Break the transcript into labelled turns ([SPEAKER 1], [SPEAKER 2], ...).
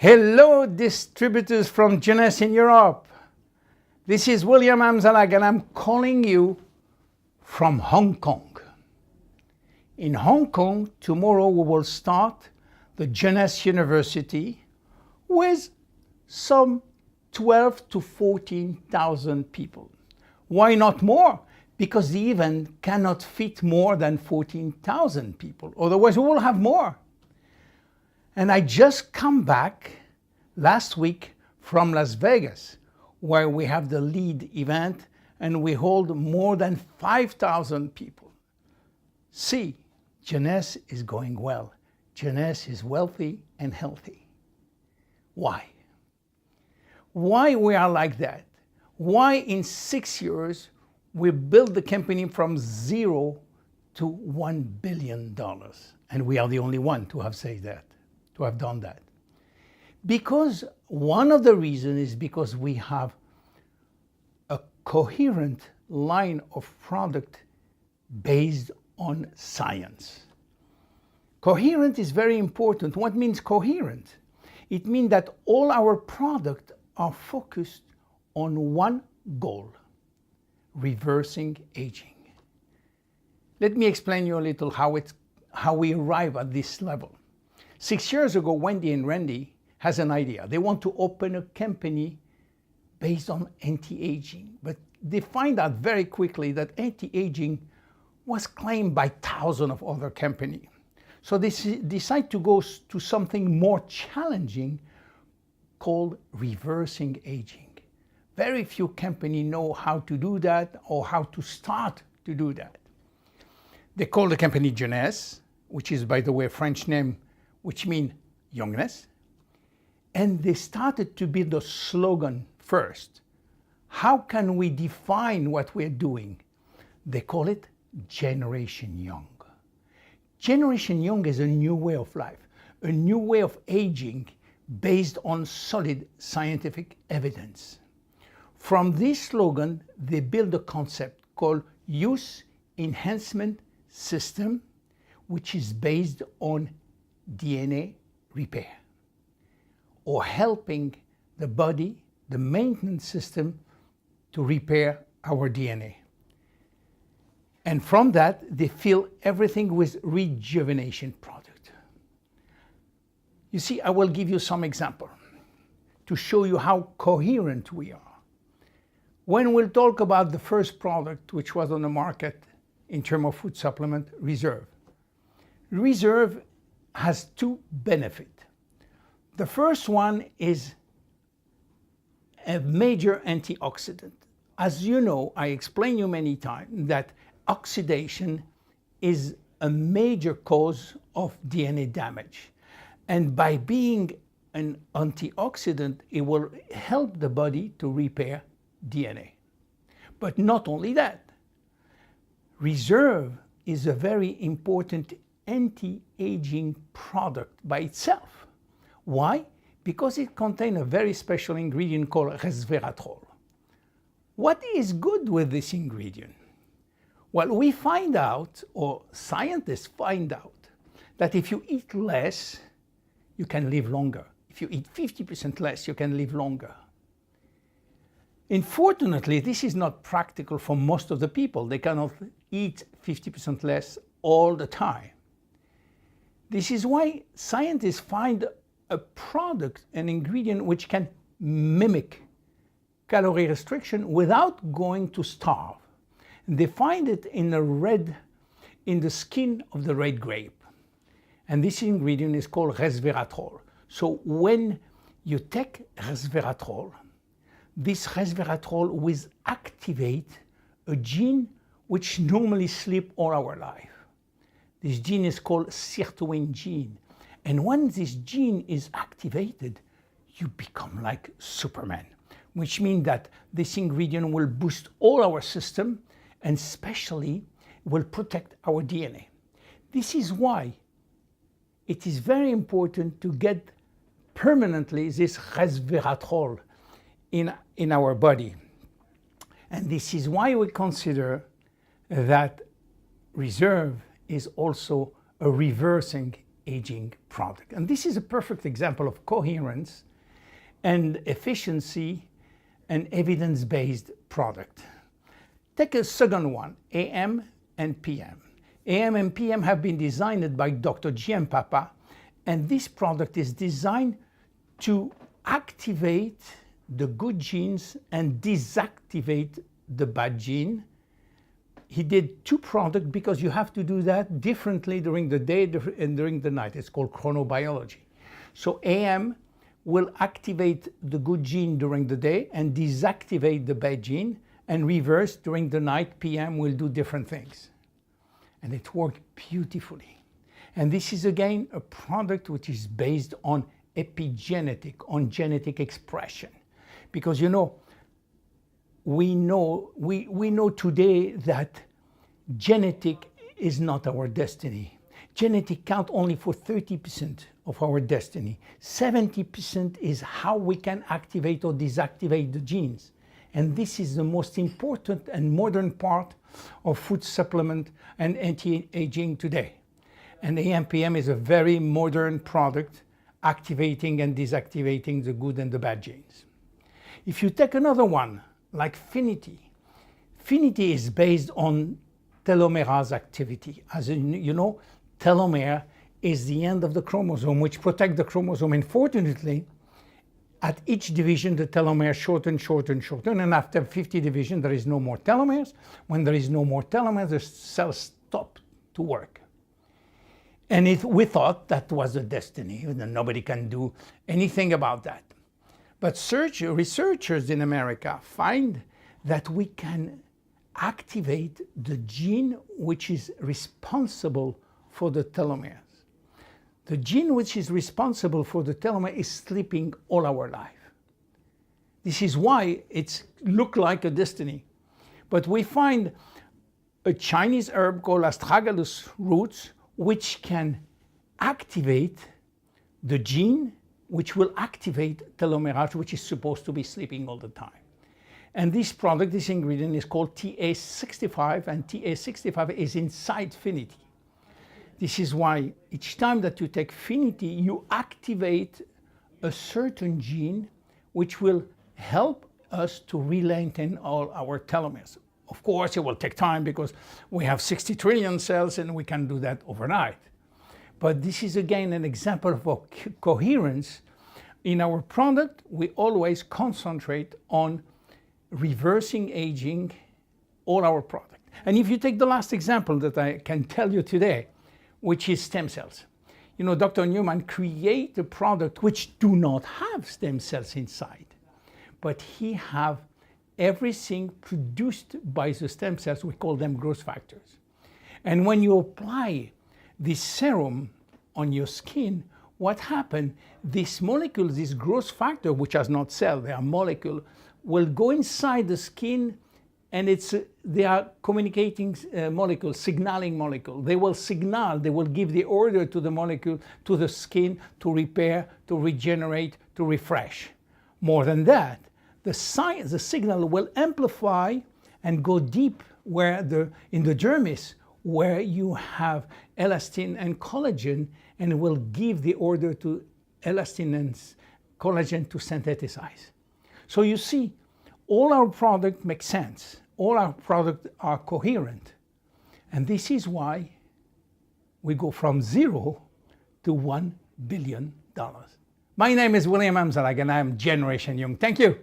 [SPEAKER 1] Hello, distributors from Jeunesse in Europe. This is William Amzallag, and I'm calling you from Hong Kong. In Hong Kong, tomorrow we will start the Jeunesse University with some 12 to 14,000 people. Why not more? Because the event cannot fit more than 14,000 people. Otherwise, we will have more. And I just come back last week from Las Vegas, where we have the lead event and we hold more than 5,000 people. See, Jeunesse is going well. Jeunesse is wealthy and healthy. Why? Why we are like that? Why in 6 years we built the company from 0 to $1 billion? And we are the only one to have said that, to have done that. Because one of the reasons is because we have a coherent line of product based on science. Coherent is very important. What means coherent? It means that all our products are focused on one goal: reversing aging. Let me explain you a little how we arrive at this level. 6 years ago, Wendy and Randy has an idea. They want to open a company based on anti-aging, but they find out very quickly that anti-aging was claimed by thousands of other companies. So they decide to go to something more challenging called reversing aging. Very few companies know how to do that or how to start to do that. They call the company Jeunesse, which is, by the way, a French name, which means youngness. And they started to build a slogan first. How can we define what we're doing? They call it Generation Young. Generation Young is a new way of life, a new way of aging based on solid scientific evidence. From this slogan, they build a concept called Youth Enhancement System, which is based on DNA repair, or helping the body, the maintenance system, to repair our DNA. And from that, they fill everything with rejuvenation product. You see, I will give you some example to show you how coherent we are. When we'll talk about the first product which was on the market in terms of food supplement, Reserve. Reserve has two benefits. The first one is a major antioxidant. As you know, I explained you many times that oxidation is a major cause of DNA damage. And by being an antioxidant, it will help the body to repair DNA. But not only that, Reserve is a very important anti-aging product by itself. Why? Because it contains a very special ingredient called resveratrol. What is good with this ingredient? Well, we find out, or scientists find out, that if you eat less, you can live longer. If you eat 50% less, you can live longer. Unfortunately, this is not practical for most of the people. They cannot eat 50% less all the time. This is why scientists find a product, an ingredient which can mimic calorie restriction without going to starve. And they find it in the skin of the red grape. And this ingredient is called resveratrol. So when you take resveratrol, this resveratrol will activate a gene which normally sleeps all our life. This gene is called sirtuin gene. And when this gene is activated, you become like Superman, which means that this ingredient will boost all our system and especially will protect our DNA. This is why it is very important to get permanently this resveratrol in our body. And this is why we consider that Reserve is also a reversing aging product. And this is a perfect example of coherence and efficiency and evidence-based product. Take a second one, AM and PM. AM and PM have been designed by Dr. G.M. Papa, and this product is designed to activate the good genes and deactivate the bad gene. He did two products because you have to do that differently during the day and during the night. It's called chronobiology. So AM will activate the good gene during the day and deactivate the bad gene, and reverse during the night. PM will do different things. And it worked beautifully. And this is again a product which is based on epigenetic, on genetic expression. Because we know today that genetic is not our destiny. Genetic count only for 30% of our destiny. 70% is how we can activate or deactivate the genes. And this is the most important and modern part of food supplement and anti-aging today. And AMPM is a very modern product, activating and deactivating the good and the bad genes. If you take another one, like Finity, Finity is based on telomerase activity. As you know, telomere is the end of the chromosome, which protects the chromosome. Unfortunately, at each division, the telomere shorten, and after 50 divisions, there is no more telomeres. When there is no more telomeres, the cells stop to work. And we thought that was the destiny, and nobody can do anything about that. But researchers in America find that we can activate the gene which is responsible for the telomeres. The gene which is responsible for the telomere is sleeping all our life. This is why it looks like a destiny. But we find a Chinese herb called astragalus roots, which can activate the gene which will activate telomerase, which is supposed to be sleeping all the time. And this product, this ingredient is called TA65, and TA65 is inside Finity. This is why each time that you take Finity, you activate a certain gene which will help us to re-lengthen all our telomeres. Of course, it will take time because we have 60 trillion cells and we can do that overnight. But this is again an example of coherence. In our product, we always concentrate on reversing aging, all our product. And if you take the last example that I can tell you today, which is stem cells. Dr. Newman created a product which do not have stem cells inside, but he have everything produced by the stem cells. We call them growth factors. And when you apply this serum on your skin, what happened? This molecule, this growth factor, which has not cell, they are molecule, will go inside the skin, and they are communicating molecules, signaling molecule. They will signal, they will give the order to the molecule, to the skin, to repair, to regenerate, to refresh. More than that, the signal will amplify and go deep in the dermis, where you have elastin and collagen, and it will give the order to elastin and collagen to synthesize. So you see, all our products make sense. All our products are coherent. And this is why we go from 0 to $1 billion. My name is William Amzallag, and I am Generation Young. Thank you.